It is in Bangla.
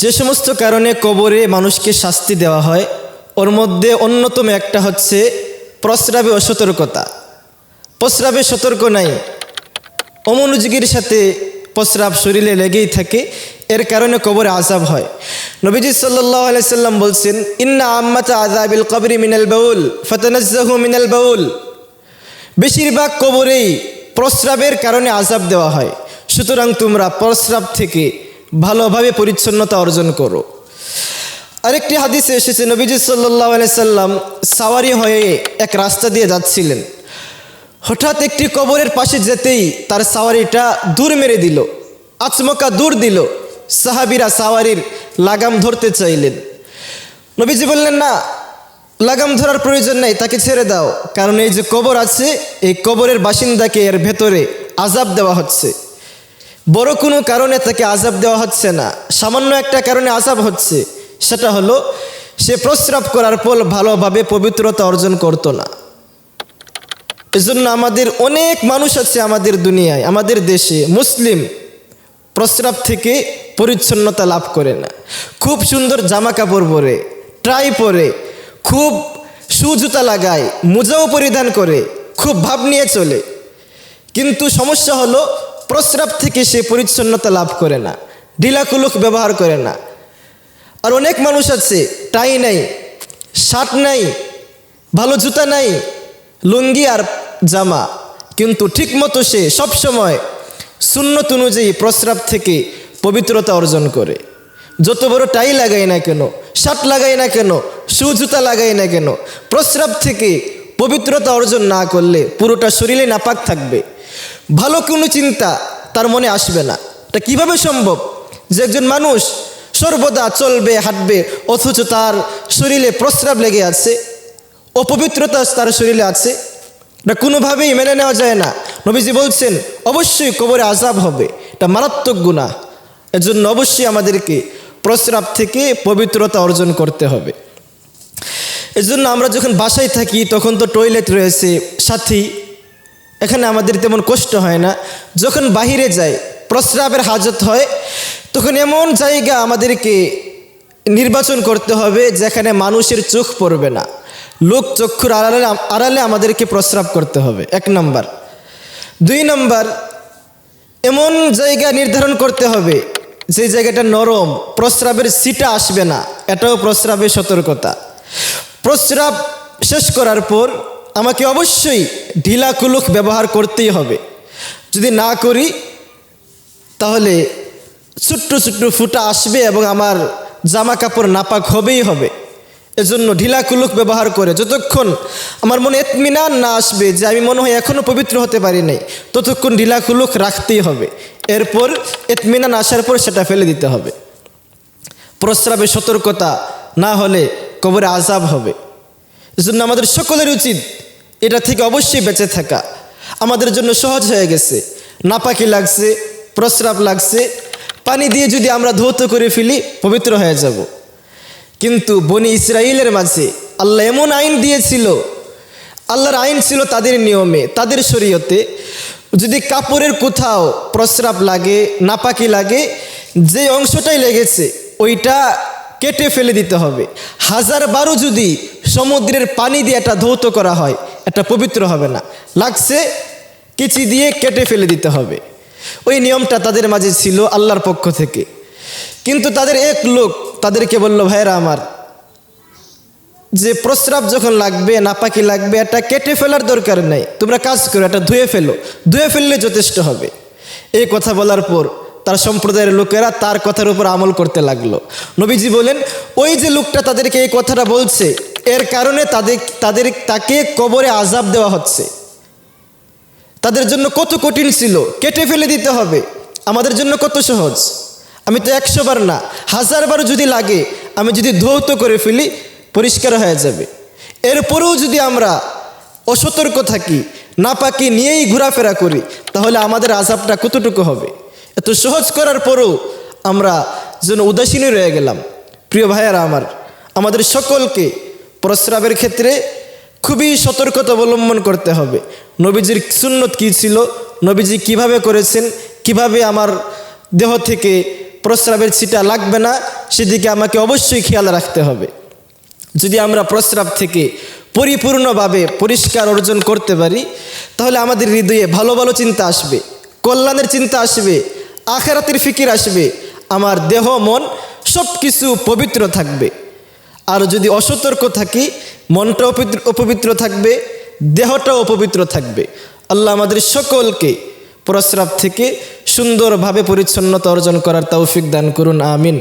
যে সমস্ত কারণে কবরে মানুষকে শাস্তি দেওয়া হয় ওর মধ্যে অন্যতম একটা হচ্ছে প্রস্রাবে অসতর্কতা। প্রস্রাবে সতর্ক নাই, অমনোযোগীর সাথে প্রস্রাব শরীরে লেগেই থাকে, এর কারণে কবরে আযাব হয়। নবীজি সাল্লাল্লাহু আলাইহি সাল্লাম বলছেন, ইন্না আম্মাতা আযাবিল কবরি মিনাল বাউল ফাতানাজ্জাহু মিনাল বাউল। বেশিরভাগ কবরেই প্রস্রাবের কারণে আযাব দেওয়া হয়, সুতরাং তোমরা প্রস্রাব থেকে ভালোভাবে পরিচ্ছন্নতা অর্জন করো। আরেকটি হাদিসে এসেছে, নবীজি সাল্লাল্লাহু আলাইহি সাল্লাম সাওয়ারি হয়ে এক রাস্তা দিয়ে যাচ্ছিলেন। হঠাৎ একটি কবরের পাশে যেতেই তার সাওয়ারিটা দূর মেরে দিল, আচমকা দূর দিল। সাহাবীরা সাওয়ারির লাগাম ধরতে চাইলেন। নবীজি বললেন, না, লাগাম ধরার প্রয়োজন নেই, তাকে ছেড়ে দাও, কারণ এই যে কবর আছে, এই কবরের বাসিন্দাকে এর ভেতরে আযাব দেওয়া হচ্ছে। বড় কোনো কারণে তাকে আযাব দেওয়া হচ্ছে না, সামান্য একটা কারণে আযাব হচ্ছে, সেটা হলো সে প্রস্রাব করার পর ভালোভাবে পবিত্রতা অর্জন করত না। এজন্য আমাদের অনেক মানুষ আছে আমাদের দুনিয়ায়, আমাদের দেশে মুসলিম, প্রস্রাব থেকে পরিচ্ছন্নতা লাভ করে না। খুব সুন্দর জামা কাপড় পরে, ট্রাই পরে, খুব সুজুতা লাগায়, মোজাও পরিধান করে, খুব ভাব নিয়ে চলে, কিন্তু সমস্যা হলো প্রস্রাব থেকে সে পরিচ্ছন্নতা লাভ করে না, ঢিলাকুলুক ব্যবহার করে না। আর অনেক মানুষ আছে টাই নাই, শার্ট নাই, ভালো জুতা নাই, লুঙ্গি আর জামা, কিন্তু ঠিকমতো সে সবসময় সুন্নত অনুযায়ী প্রস্রাব থেকে পবিত্রতা অর্জন করে। যত বড় টাই লাগাই না কেন, শার্ট লাগাই না কেন, শু জুতা লাগাই না কেন, প্রস্রাব থেকে পবিত্রতা অর্জন না করলে পুরোটা শরীরে নাপাক থাকবে, ভালো কোনো চিন্তা তার মনে আসবে না। এটা কীভাবে সম্ভব যে একজন মানুষ সর্বদা চলবে হাঁটবে অথচ তার শরীরে প্রস্রাব লেগে আছে, অপবিত্রতা তার শরীরে আছে? এটা কোনোভাবেই মেনে নেওয়া যায় না। নবীজি বলছেন অবশ্যই কবরে আযাব হবে, এটা মারাত্মক গুনাহ। এজন্য অবশ্যই আমাদেরকে প্রস্রাব থেকে পবিত্রতা অর্জন করতে হবে। এজন্য আমরা যখন বাসায় থাকি তখন তো টয়লেট রয়েছে সাথী, এখানে আমাদের তেমন কষ্ট হয় না। যখন বাহিরে যাই, প্রস্রাবের হাজত হয়, তখন এমন জায়গা আমাদেরকে নির্বাচন করতে হবে যেখানে মানুষের চোখ পড়বে না, লোক চক্ষুর আড়ালে আমাদেরকে প্রস্রাব করতে হবে, 1 নম্বর। 2 নম্বর, এমন জায়গা নির্ধারণ করতে হবে যে জায়গাটা নরম, প্রস্রাবের ছিটা আসবে না, এটাও প্রস্রাবের সতর্কতা। প্রস্রাব শেষ করার পর আমাকে অবশ্যই ঢিলা কুলুক ব্যবহার করতেই হবে। যদি না করি তাহলে ছোট্ট ছোট্ট ফুটা আসবে এবং আমার জামা কাপড় নাপাক হবেই হবে। এজন্য ঢিলা কুলুক ব্যবহার করে যতক্ষণ আমার মনে ইতমিনান না আসবে যে আমি মনে হয় এখনও পবিত্র হতে পারি নাই, ততক্ষণ ঢিলা কুলুক রাখতেই হবে। এরপর ইতমিনান আসার পর সেটা ফেলে দিতে হবে। প্রস্রাবে সতর্কতা না হলে কবরে আযাব হবে। এজন্য আমাদের সকলের উচিত এটা থেকে অবশ্যই বেঁচে থাকা। আমাদের জন্য সহজ হয়ে গেছে, নাপাকি লাগছে, প্রস্রাব লাগছে, পানি দিয়ে যদি আমরা ধৌত করে ফেলি পবিত্র হয়ে যাব। কিন্তু বনি ইসরাইলের মাঝে আল্লাহ এমন আইন দিয়েছিল, আল্লাহর আইন ছিল তাদের নিয়মে, তাদের শরীয়তে, যদি কাপড়ের কোথাও প্রস্রাব লাগে, নাপাকি লাগে, যে অংশটাই লেগেছে ওইটা কেটে ফেলে দিতে হবে। 1000 বারও যদি সমুদ্রের পানি দিয়ে এটা ধৌত করা হয় এটা পবিত্র হবে না, লাগছে কেচি দিয়ে কেটে ফেলে দিতে হবে। ওই নিয়মটা তাদের মাঝে ছিল আল্লাহর পক্ষ থেকে। কিন্তু তাদের এক লোক তাদেরকে বলল, ভাইরা আমার, যে প্রস্রাব যখন লাগবে, নাপাকি লাগবে, এটা কেটে ফেলার দরকার নেই, তোমরা কাজ করো, এটা ধুয়ে ফেলো, ধুয়ে ফেললে যথেষ্ট হবে। এই কথা বলার পর তার সম্প্রদায়ের লোকেরা তার কথার উপর আমল করতে লাগলো। নবীজি বলেন, ওই যে লোকটা তাদেরকে এই কথাটা বলছে, এর কারণে তাকে কবরে আযাব দেওয়া হচ্ছে। তাদের জন্য কত কঠিন ছিল, কেটে ফেলে দিতে হবে, আমাদের জন্য কত সহজ। আমি তো 100 বার না 1000 বার যদি লাগে, আমি যদি ধৌত করে ফেলি পরিষ্কার হয়ে যাবে। এরপরেও যদি আমরা অসতর্ক থাকি, নাপাকি নিয়েই ঘোরাফেরা করি, তাহলে আমাদের আযাবটা কতটুকু হবে। এত সহজ করার পরেও আমরা যেন উদাসীনই রয়ে গেলাম। প্রিয় ভাইয়েরা আমার, আমাদের সকলকে প্রস্রাবের ক্ষেত্রে খুবই সতর্কতা অবলম্বন করতে হবে। নবীজির সুন্নত কী ছিল, নবীজি কিভাবে করেছেন, কিভাবে আমার দেহ থেকে প্রস্রাবের ছিটা লাগবে না সেদিকে আমাকে অবশ্যই খেয়াল রাখতে হবে। যদি আমরা প্রস্রাব থেকে পরিপূর্ণভাবে পরিষ্কার অর্জন করতে পারি, তাহলে আমাদের হৃদয়ে ভালো ভালো চিন্তা আসবে, কল্যাণের চিন্তা আসবে, আখিরাতের ফিকির আসবে, আমার দেহ মন সব কিছু পবিত্র থাকবে। আর যদি অসতর্ক থাকি, মনটা অপবিত্র থাকবে, দেহটাও অপবিত্র থাকবে। আল্লাহ আমাদের সকলকে প্রস্রাব থেকে সুন্দরভাবে পরিচ্ছন্নতা অর্জন করার তৌফিক দান করুন, আমিন।